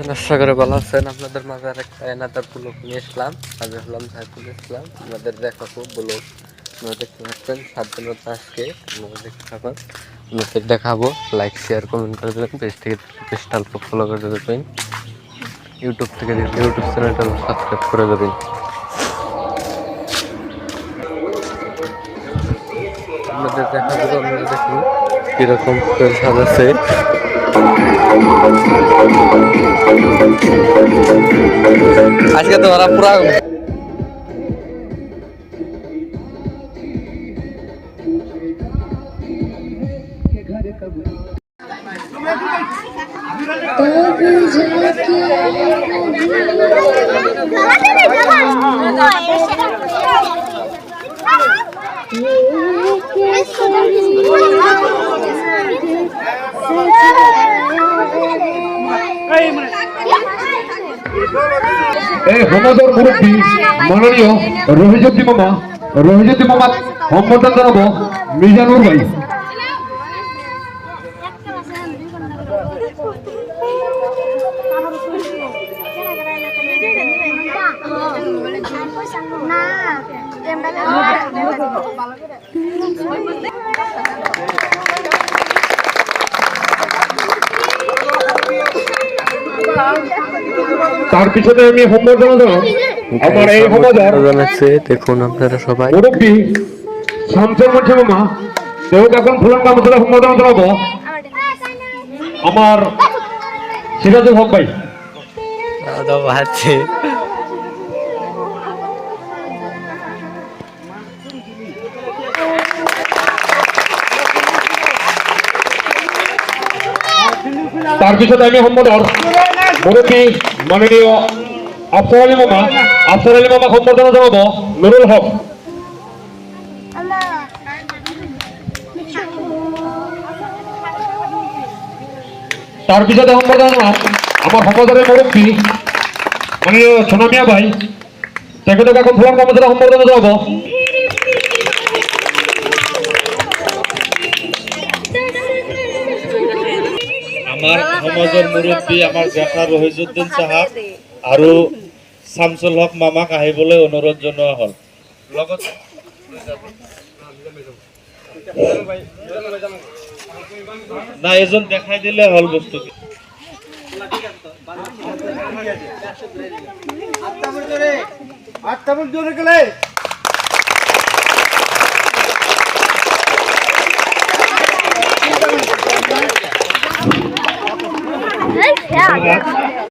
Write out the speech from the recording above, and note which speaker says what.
Speaker 1: আশা করে ভালো আছেন। আপনাদের মাঝে আরেকটা এনাদার ব্লগ নিয়ে আসলাম। আমি হলাম সাইফুল ইসলাম। আমাদের দেখাবো ব্লগ আপনারা দেখতে পাচ্ছেন 7 দিনের আজকে আপনারা দেখতে থাকুন। আপনাদের দেখাবো, লাইক শেয়ার কমেন্ট করে দেবেন, পেজ থেকে পেজটা অল্প ফলো করে দেবেন, ইউটিউব থেকে দেখলে ইউটিউব চ্যানেলটা সাবস্ক্রাইব করে দেবেন। আপনাদের দেখাবো, আপনারা দেখুন কিরকম সাজাচ্ছে। আজকে তো ওরা পুরা
Speaker 2: আমাদের মুরব্বী মাননীয় রহিজুদ্দিন মামা সম্বোধন জানাবো মিজানুর ভাই। তার পিছনে আমি সম্বোধন আমার এই
Speaker 1: জানাচ্ছে। দেখুন আপনারা সবাই
Speaker 2: মুরব্বী শামসুল মঞ্চে মামা দেউক এখন ফুলান কামতলা সম্বোধন জানাবো আমার সিরাজুল হক ভাই। তার পিছনে আমি সম্বোধন মুরব্বী মাননীয় আফসার আলী মামা সম্বোধন জানাবো নুরুল হক। তার পিছনে সম্বোধন আমার সমাজের মুরব্বী মাননীয় সোনামিয়া ভাই, সেক্ষেত্রে এখন ফুলান কামতলা সম্বোধন জানাবো।
Speaker 3: আমার সমাজের মুরব্বী আমার জ্যাঠা রহিজুদ্দিন সাহাব আৰু শামসুল হক মামাক আহিবলৈ অনুৰোধ জনোৱা হ'ল। লগত না এজন দেখাই দিলে হ'ল বস্তু।